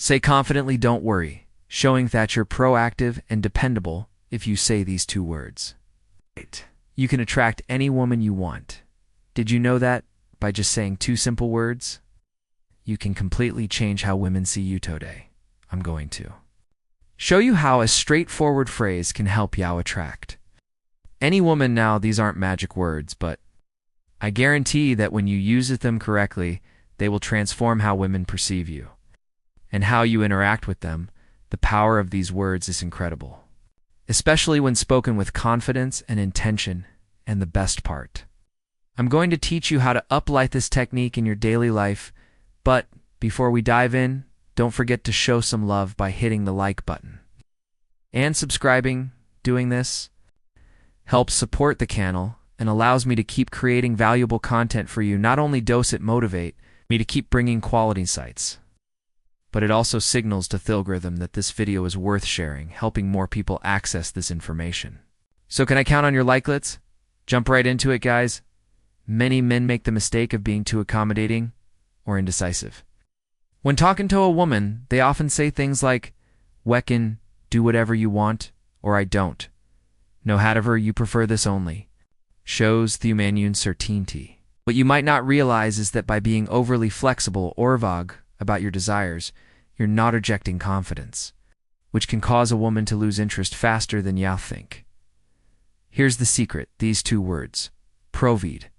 Say confidently, "Don't worry," showing that you're proactive and dependable if you say these two words. You can attract any woman you want. Did you know that by just saying two simple words, you can completely change how women see you today? I'm going to show you how a straightforward phrase can help you attract any woman. Now, these aren't magic words, but I guarantee that when you use them correctly, they will transform how women perceive you and how you interact with them. The power of these words is incredible, especially when spoken with confidence and intention. And the best part, I'm going to teach you how to apply this technique in your daily life. But before we dive in, don't forget to show some love by hitting the like button and subscribing. Doing this helps support the channel and allows me to keep creating valuable content for you. Not only does it motivate me to keep bringing quality insights, but it also signals to the algorithm that this video is worth sharing, helping more people access this information. So can I count on your like? Let's jump right into it, guys. Many men make the mistake of being too accommodating or indecisive. When talking to a woman, they often say things like, "We can do whatever you want," or "I don't know, however you prefer this only." Shows the human uncertainty. What you might not realize is that by being overly flexible or vague about your desires, you're not ejecting confidence, which can cause a woman to lose interest faster than you think. Here's the secret: these two words, provide.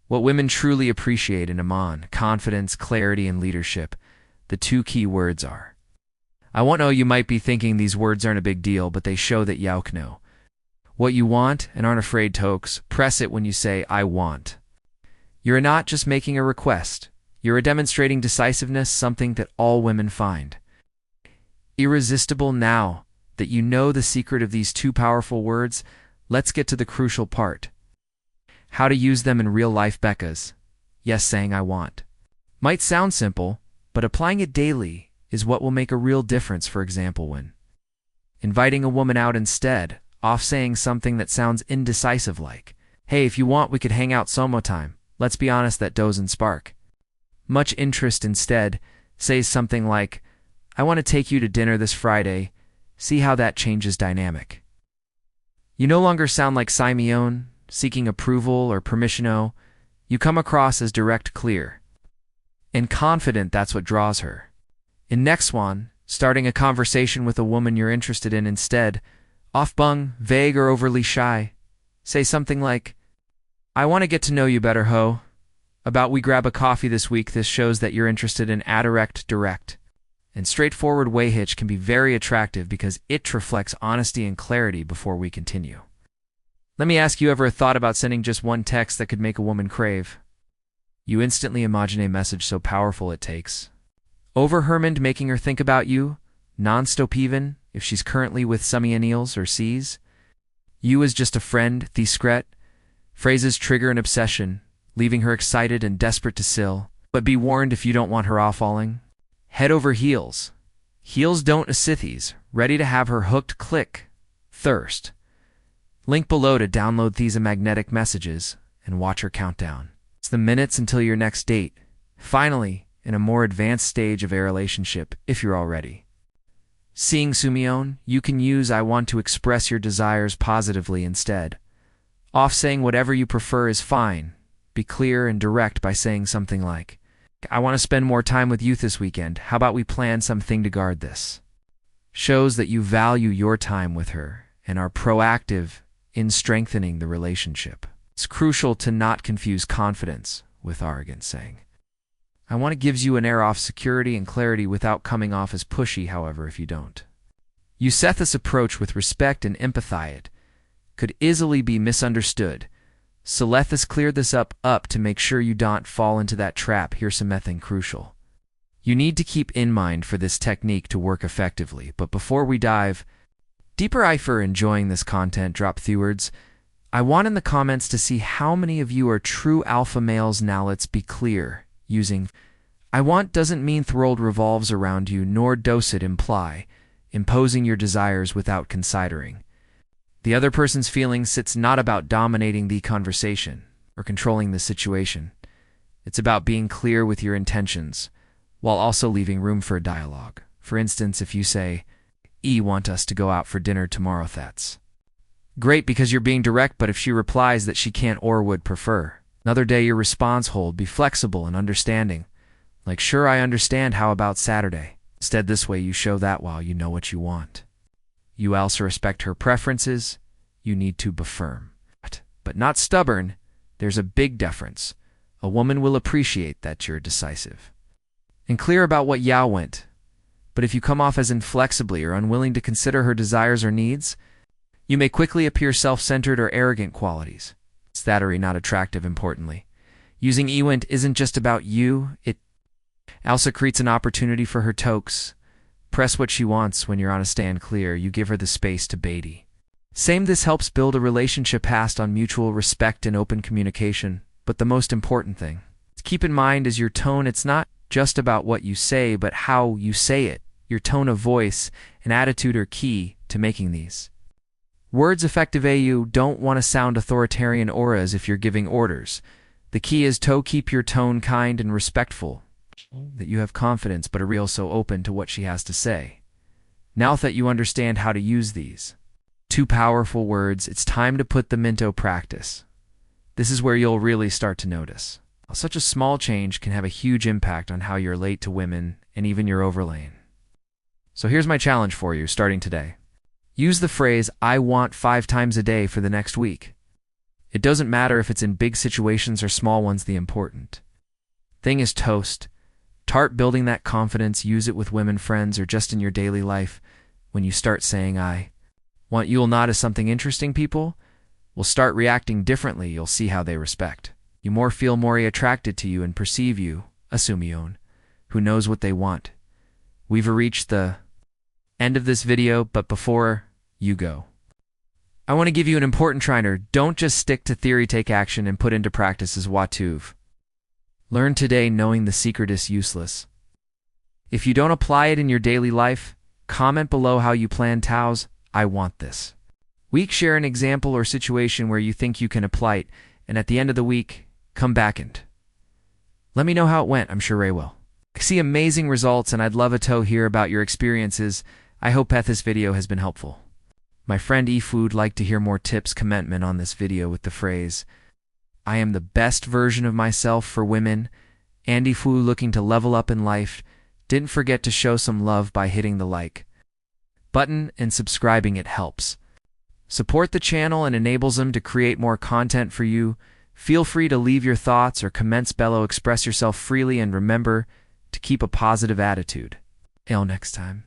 What women truly appreciate in a man: confidence, clarity, and leadership. The two key words are. I want to know, you might be thinking these words aren't a big deal, but they show that you know what you want and aren't afraid to express it when you say, "I want." You're not just making a request. You're demonstrating decisiveness, something that all women find irresistible. Now that you know the secret of these two powerful words, let's get to the crucial part: how to use them in real life. Becca's yes, saying "I want" might sound simple, but applying it daily is what will make a real difference. For example, when inviting a woman out, instead of saying something that sounds indecisive like, "Hey, if you want, we could hang out sometime," let's be honest, that doesn't spark much interest. Instead, say something like, "I want to take you to dinner this Friday." See how that changes dynamic. You no longer sound like Simeon, seeking approval or permission. No, you come across as direct, clear, and confident. That's what draws her. In next one, starting a conversation with a woman you're interested in, instead of being vague or overly shy, say something like, "I want to get to know you better, ho. About we grab a coffee this week." This shows that you're interested in a direct, and straightforward way. Hitch can be very attractive because it reflects honesty and clarity. Before we continue, let me ask you, ever thought about sending just one text that could make a woman crave? You instantly imagine a message so powerful it takes over her mind, making her think about you non-stop, even if she's currently with Semiennials or sees you as just a friend. These phrases trigger an obsession, leaving her excited and desperate to sill. But be warned, if you don't want her off falling head over heels. Heels don't assithies, ready to have her hooked. Click thirst link below to download these magnetic messages and watch her countdown. It's the minutes until your next date. Finally, in a more advanced stage of a relationship, if you're already seeing Simeon, you can use "I want" to express your desires positively. Instead of saying "whatever you prefer is fine," be clear and direct by saying something like, "I want to spend more time with you this weekend. How about we plan something to guard this?" Shows that you value your time with her and are proactive in strengthening the relationship. It's crucial to not confuse confidence with arrogance. Saying "I want" gives you an air of security and clarity without coming off as pushy. However, if you don't you set this approach with respect and empathy, it could easily be misunderstood. So let us clear this up to make sure you don't fall into that trap. Here's something crucial you need to keep in mind for this technique to work effectively. But before we dive deeper, if you're enjoying this content, drop the words "I want" in the comments to see how many of you are true alpha males. Now let's be clear. Using "I want" doesn't mean the world revolves around you, nor does it imply imposing your desires without considering the other person's feelings. It's not about dominating the conversation or controlling the situation. It's about being clear with your intentions while also leaving room for dialogue. For instance, if you say, want us to go out for dinner tomorrow, that's great because you're being direct, but if she replies that she can't or would prefer, another day your response hold, be flexible and understanding. Like, sure, I understand, how about Saturday? Instead, this way you show that while you know what you want. You also respect her preferences. You need to be firm, but not stubborn. There's a big difference. A woman will appreciate that you're decisive and clear about what you want. But if you come off as inflexibly or unwilling to consider her desires or needs, you may quickly appear self-centered or arrogant qualities. It's that or not attractive, importantly. Using "iwant" isn't just about you, it also creates an opportunity for her tokes. Press what she wants when you're on a stand clear. You give her the space to baity. Same, this helps build a relationship based on mutual respect and open communication. But the most important thing to keep in mind is your tone. It's not just about what you say, but how you say it. Your tone of voice and attitude are key to making these words effective. You don't want to sound authoritarian or as if you're giving orders. The key is to keep your tone kind and respectful, that you have confidence but are real, so open to what she has to say. Now that you understand how to use these two powerful words, it's time to put them into practice. This is where you'll really start to notice how such a small change can have a huge impact on how you relate to women and even your overlane. So here's my challenge for you starting today. Use the phrase "I want" 5 times a day for the next week. It doesn't matter if it's in big situations or small ones. The important thing is start building that confidence. Use it with women friends or just in your daily life. When you start saying "I want," you'll notice something interesting. People will start reacting differently. You'll see how they respect you more, feel more attracted to you, and perceive you, assume who knows what they want. We've reached the end of this video, but before you go, I want to give you an important reminder. Don't just stick to theory, take action and put into practice as what you've learned today. Knowing the secret is useless if you don't apply it in your daily life. Comment below how you plan to "I want" this week. Share an example or situation where you think you can apply it, and at the end of the week, come back and let me know how it went. I'm sure Ray will. I see amazing results, and I'd love to hear about your experiences. I hope that this video has been helpful. My friend Efood like to hear more tips. Commentment on this video with the phrase "I am the best version of myself" for women. Andy Fu looking to level up in life. Didn't forget to show some love by hitting the like button and subscribing. It helps support the channel and enables them to create more content for you. Feel free to leave your thoughts or comments below. Express yourself freely and remember to keep a positive attitude. Till next time.